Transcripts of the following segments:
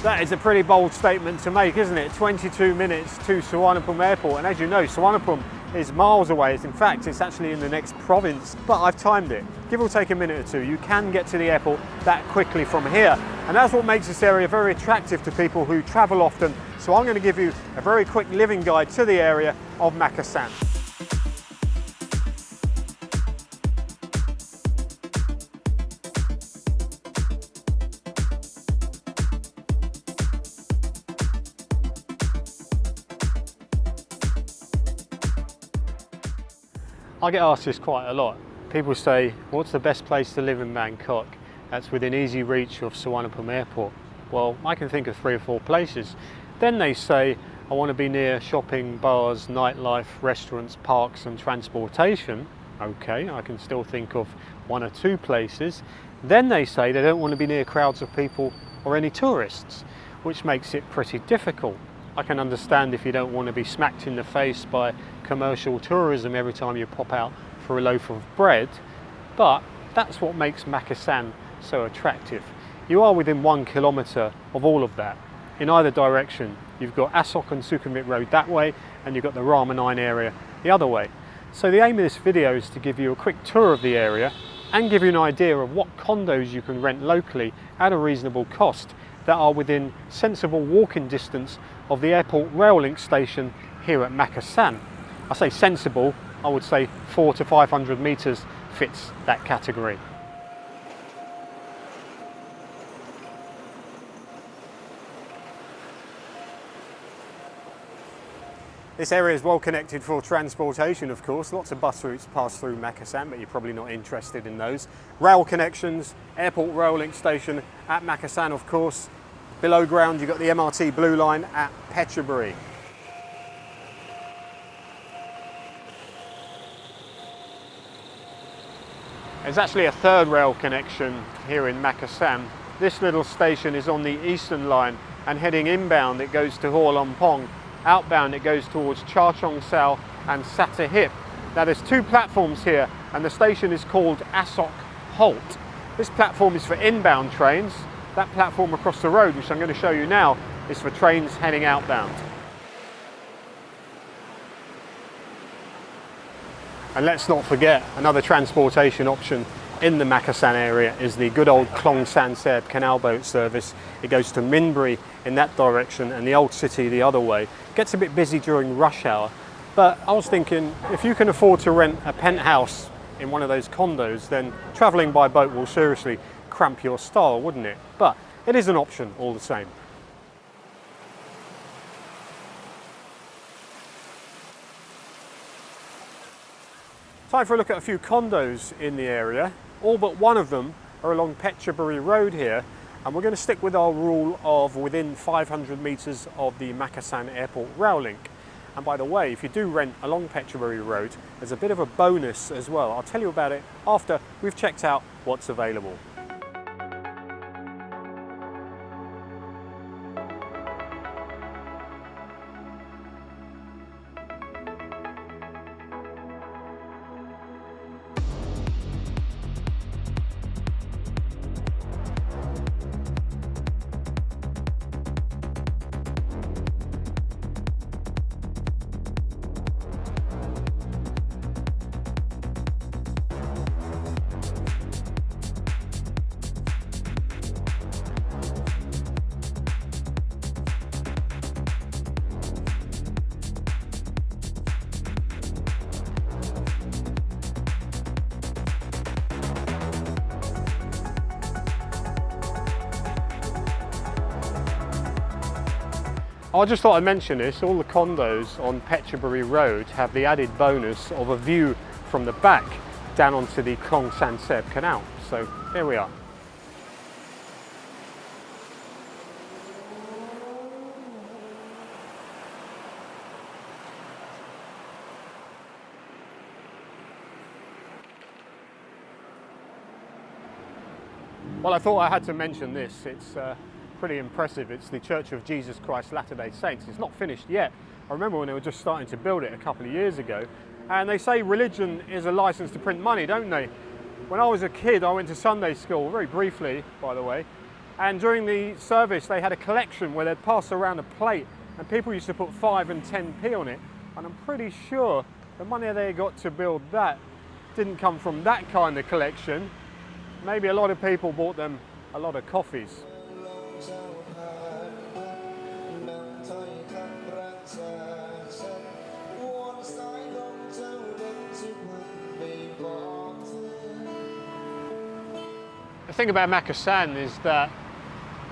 That is a pretty bold statement to make, isn't it? 22 minutes to Suvarnabhumi Airport, and as you know, Suvarnabhumi is miles away. In fact, it's actually in the next province, but I've timed it. Give or take a minute or two, you can get to the airport that quickly from here, and that's what makes this area very attractive to people who travel often. So I'm going to give you a very quick living guide to the area of Makkasan. I get asked this quite a lot. People say, what's the best place to live in Bangkok that's within easy reach of Suvarnabhumi Airport? Well, I can think of 3 or 4 places. Then they say, I want to be near shopping, bars, nightlife, restaurants, parks and transportation. Okay, I can still think of 1 or 2 places. Then they say they don't want to be near crowds of people or any tourists, which makes it pretty difficult. I can understand if you don't want to be smacked in the face by commercial tourism every time you pop out for a loaf of bread, but that's what makes Makkasan so attractive. You are within 1 kilometre of all of that. In either direction, you've got Asok and Sukhumvit Road that way, and you've got the Rama 9 area the other way. So the aim of this video is to give you a quick tour of the area and give you an idea of what condos you can rent locally at a reasonable cost that are within sensible walking distance of the airport rail link station here at Makkasan. I say sensible, I would say 400 to 500 metres fits that category. This area is well connected for transportation, of course. Lots of bus routes pass through Makkasan, but you're probably not interested in those. Rail connections, airport rail link station at Makkasan, of course. Below ground, you've got the MRT Blue Line at Phetchaburi. There's actually a 3rd rail connection here in Makkasan. This little station is on the Eastern Line, and heading inbound it goes to Hua Lamphong. Outbound it goes towards Cha Chong Sao and Satahip. Now there's 2 platforms here, and the station is called Asok Halt. This platform is for inbound trains. That platform across the road, which I'm going to show you now, is for trains heading outbound. And let's not forget, another transportation option in the Makkasan area is the good old Klong San Seb canal boat service. It goes to Minbury in that direction and the old city the other way. Gets a bit busy during rush hour, but I was thinking, if you can afford to rent a penthouse in one of those condos, then travelling by boat will seriously cramp your style, wouldn't it? But it is an option all the same. Time for a look at a few condos in the area. All but one of them are along Phetchaburi Road here, and we're going to stick with our rule of within 500 metres of the Makkasan Airport rail link. And by the way, if you do rent along Phetchaburi Road, there's a bit of a bonus as well. I'll tell you about it after we've checked out what's available. I just thought I'd mention this. All the condos on Phetchaburi Road have the added bonus of a view from the back down onto the Klong San Seb Canal. So here we are. Well, I thought I had to mention this. It's pretty impressive. It's the Church of Jesus Christ Latter-day Saints. It's not finished yet. I remember when they were just starting to build it a couple of years ago, and they say religion is a license to print money, don't they? When I was a kid, I went to Sunday school, very briefly, by the way, And during the service, they had a collection where they'd pass around a plate and people used to put 5 and 10p on it. And I'm pretty sure the money they got to build that didn't come from that kind of collection. Maybe a lot of people bought them a lot of coffees. The thing about Makkasan is that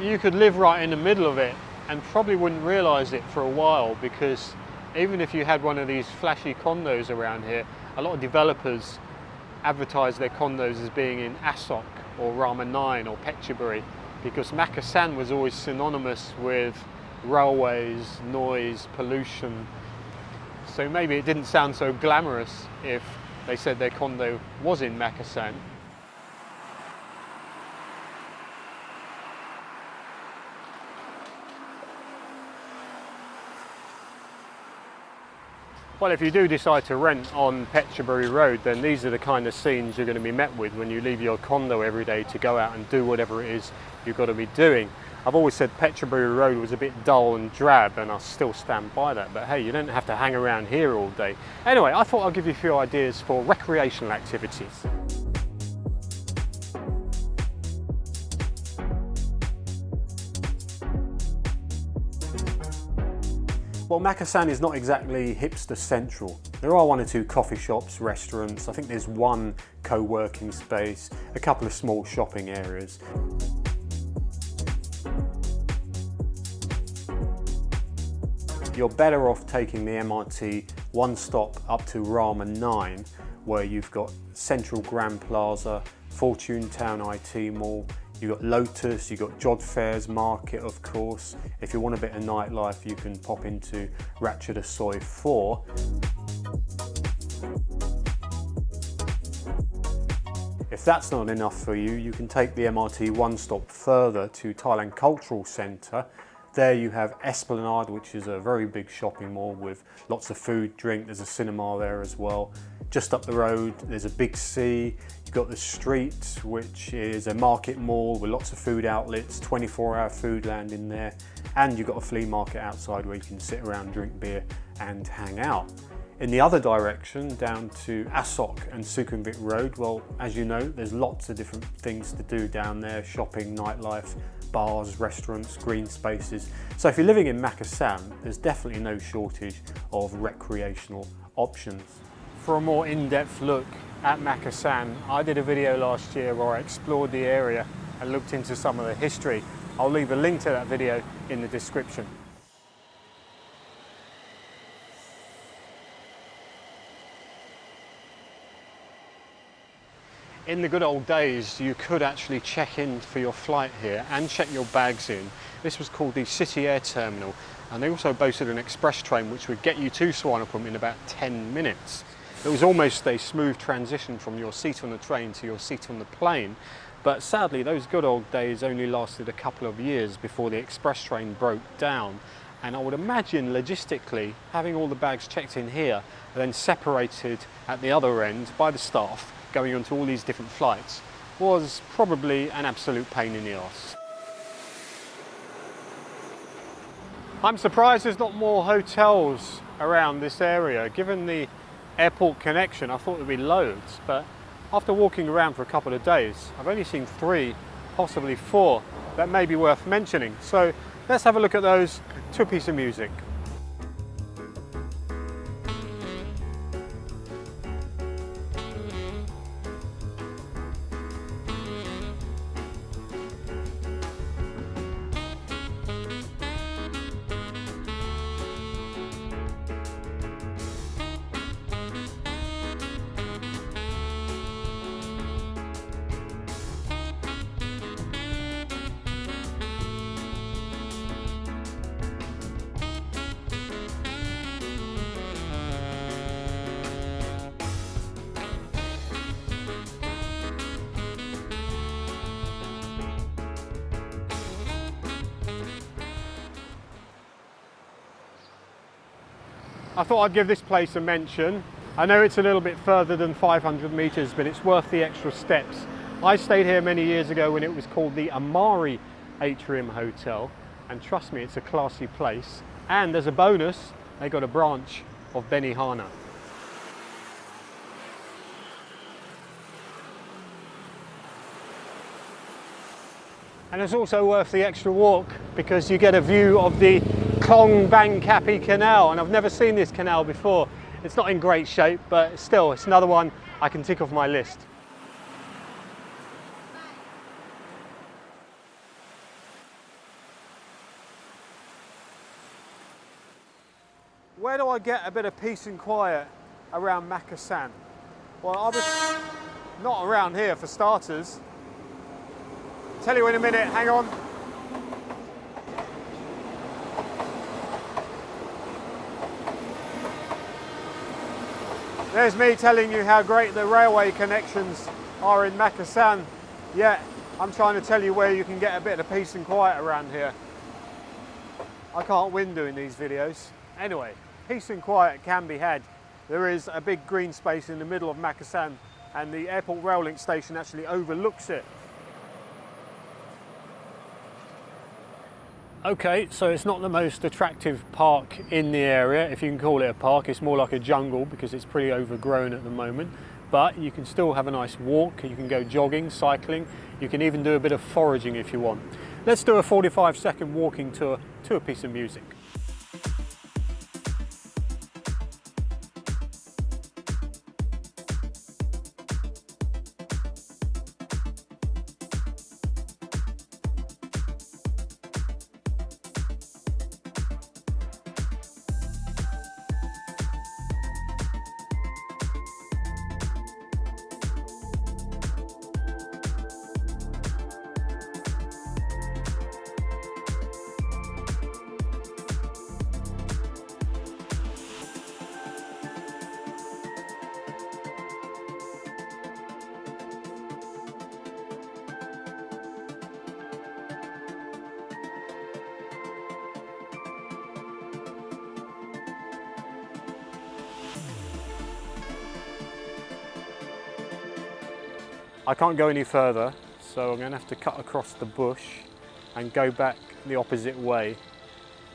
you could live right in the middle of it and probably wouldn't realise it for a while, because even if you had one of these flashy condos around here, a lot of developers advertise their condos as being in Asok or Rama 9 or Phetchaburi, because Makkasan was always synonymous with railways, noise, pollution. So maybe it didn't sound so glamorous if they said their condo was in Makkasan. Well, if you do decide to rent on Phetchaburi Road, then these are the kind of scenes you're going to be met with when you leave your condo every day to go out and do whatever it is you've got to be doing. I've always said Phetchaburi Road was a bit dull and drab, and I still stand by that, but hey, you don't have to hang around here all day. Anyway, I thought I'd give you a few ideas for recreational activities. Well, Makkasan is not exactly hipster central. There are 1 or 2 coffee shops, restaurants, I think there's 1 co-working space, a couple of small shopping areas. You're better off taking the MRT 1 stop up to Rama 9, where you've got Central Grand Plaza, Fortune Town IT Mall, you've got Lotus, you've got Jodhfair's Market, of course. If you want a bit of nightlife, you can pop into Ratchada Soi 4. If that's not enough for you, you can take the MRT 1 stop further to Thailand Cultural Centre. There you have Esplanade, which is a very big shopping mall with lots of food, drink. There's a cinema there as well. Just up the road, there's a big sea. You've got the street, which is a market mall with lots of food outlets, 24-hour food land in there. And you've got a flea market outside where you can sit around, drink beer and hang out. In the other direction, down to Asok and Sukhumvit Road, well, as you know, there's lots of different things to do down there: shopping, nightlife, bars, restaurants, green spaces. So if you're living in Makkasan, there's definitely no shortage of recreational options. For a more in-depth look at Makkasan, I did a video last year where I explored the area and looked into some of the history. I'll leave a link to that video in the description. In the good old days, you could actually check in for your flight here and check your bags in. This was called the City Air Terminal, and they also boasted an express train which would get you to Suvarnabhumi in about 10 minutes. It was almost a smooth transition from your seat on the train to your seat on the plane, but sadly those good old days only lasted a couple of years before the express train broke down. And I would imagine logistically, having all the bags checked in here and then separated at the other end by the staff going onto all these different flights was probably an absolute pain in the arse. I'm surprised there's not more hotels around this area. Given the airport connection, I thought there'd be loads, but after walking around for a couple of days, I've only seen 3, possibly 4, that may be worth mentioning. So let's have a look at those to a piece of music. I thought I'd give this place a mention. I know it's a little bit further than 500 meters, but it's worth the extra steps. I stayed here many years ago when it was called the Amari atrium hotel, and trust me, it's a classy place. And as a bonus, they got a branch of Benihana. And it's also worth the extra walk because you get a view of the Klong Bang Kapi Canal, and I've never seen this canal before. It's not in great shape, but still, it's another one I can tick off my list. Where do I get a bit of peace and quiet around Makkasan? Well, I was not around here for starters. Tell you in a minute, hang on. There's me telling you how great the railway connections are in Makkasan. Yet, I'm trying to tell you where you can get a bit of peace and quiet around here. I can't win doing these videos. Anyway, peace and quiet can be had. There is a big green space in the middle of Makkasan, and the airport rail link station actually overlooks it. Okay, so it's not the most attractive park in the area, if you can call it a park. It's more like a jungle because it's pretty overgrown at the moment. But you can still have a nice walk, you can go jogging, cycling, you can even do a bit of foraging if you want. Let's do a 45-second walking tour to a piece of music. I can't go any further, so I'm going to have to cut across the bush and go back the opposite way.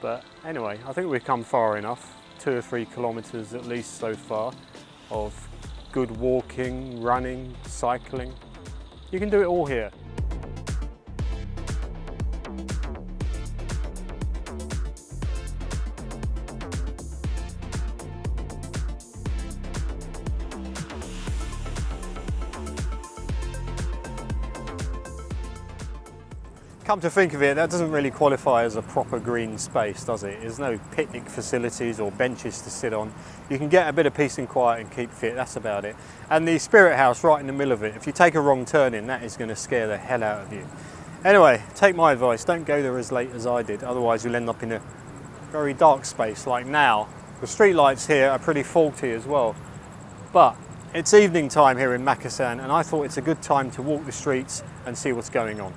But anyway, I think we've come far enough, 2 or 3 kilometres at least so far, of good walking, running, cycling. You can do it all here. Come to think of it, that doesn't really qualify as a proper green space, does it? There's no picnic facilities or benches to sit on. You can get a bit of peace and quiet and keep fit, that's about it. And the Spirit House right in the middle of it, if you take a wrong turn in, that is going to scare the hell out of you. Anyway, take my advice, don't go there as late as I did, otherwise you'll end up in a very dark space like now. The street lights here are pretty faulty as well. But it's evening time here in Makkasan, and I thought it's a good time to walk the streets and see what's going on.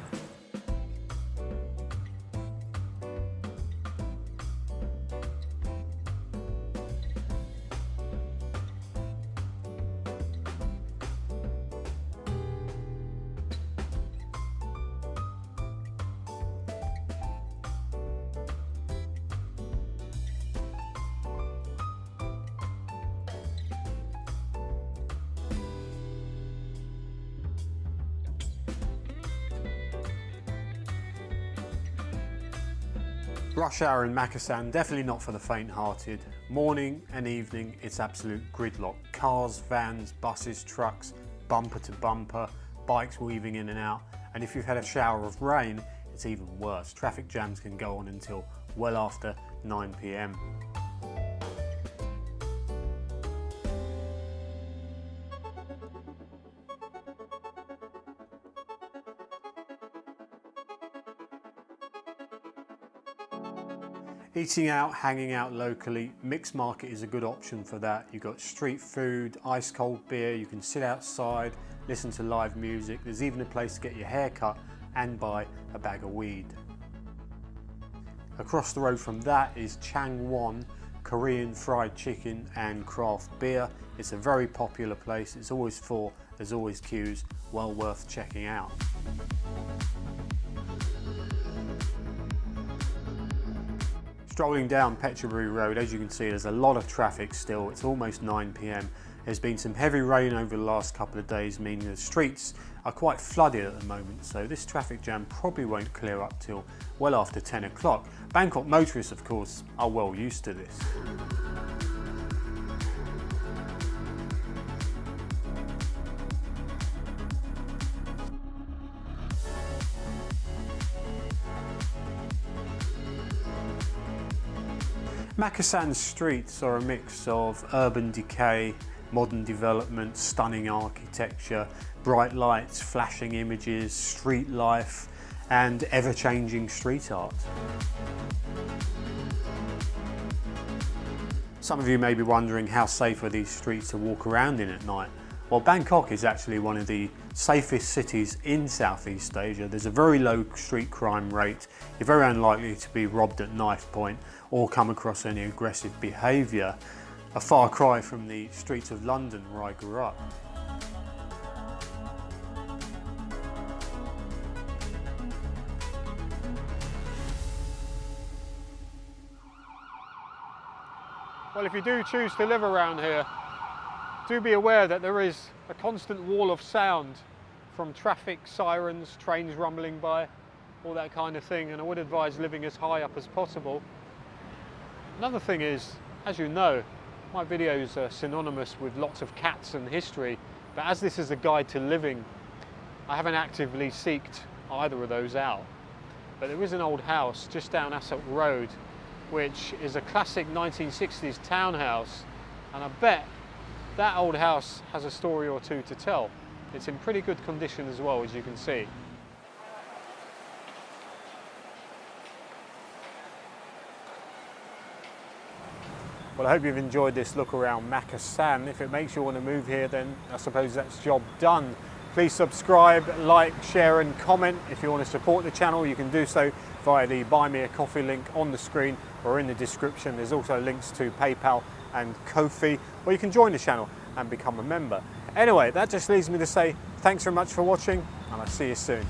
Rush hour in Makkasan, definitely not for the faint-hearted. Morning and evening, it's absolute gridlock. Cars, vans, buses, trucks, bumper to bumper, bikes weaving in and out. And if you've had a shower of rain, it's even worse. Traffic jams can go on until well after 9 p.m. Eating out, hanging out locally, mixed market is a good option for that. You've got street food, ice cold beer, you can sit outside, listen to live music. There's even a place to get your hair cut and buy a bag of weed. Across the road from that is Changwon, Korean fried chicken and craft beer. It's a very popular place, it's always full, there's always queues, well worth checking out. Strolling down Peterborough Road, as you can see, there's a lot of traffic still. It's almost 9 p.m. There's been some heavy rain over the last couple of days, meaning the streets are quite flooded at the moment, so this traffic jam probably won't clear up till well after 10 o'clock. Bangkok motorists, of course, are well used to this. Makkasan's streets are a mix of urban decay, modern development, stunning architecture, bright lights, flashing images, street life, and ever-changing street art. Some of you may be wondering how safe are these streets to walk around in at night. Well, Bangkok is actually one of the safest cities in Southeast Asia. There's a very low street crime rate. You're very unlikely to be robbed at knife point or come across any aggressive behaviour. A far cry from the streets of London where I grew up. Well, if you do choose to live around here, do be aware that there is a constant wall of sound from traffic, sirens, trains rumbling by, all that kind of thing, and I would advise living as high up as possible. Another thing is, as you know, my videos are synonymous with lots of cats and history, but as this is a guide to living, I haven't actively sought either of those out. But there is an old house just down Asset Road, which is a classic 1960s townhouse, and I bet that old house has a story or two to tell. It's in pretty good condition as well, as you can see. Well, I hope you've enjoyed this look around Makkasan. If it makes you want to move here, then I suppose that's job done. Please subscribe, like, share and comment. If you want to support the channel, you can do so via the Buy Me a Coffee link on the screen or in the description. There's also links to PayPal and Ko-fi, or you can join the channel and become a member. Anyway, that just leaves me to say thanks very much for watching, and I'll see you soon.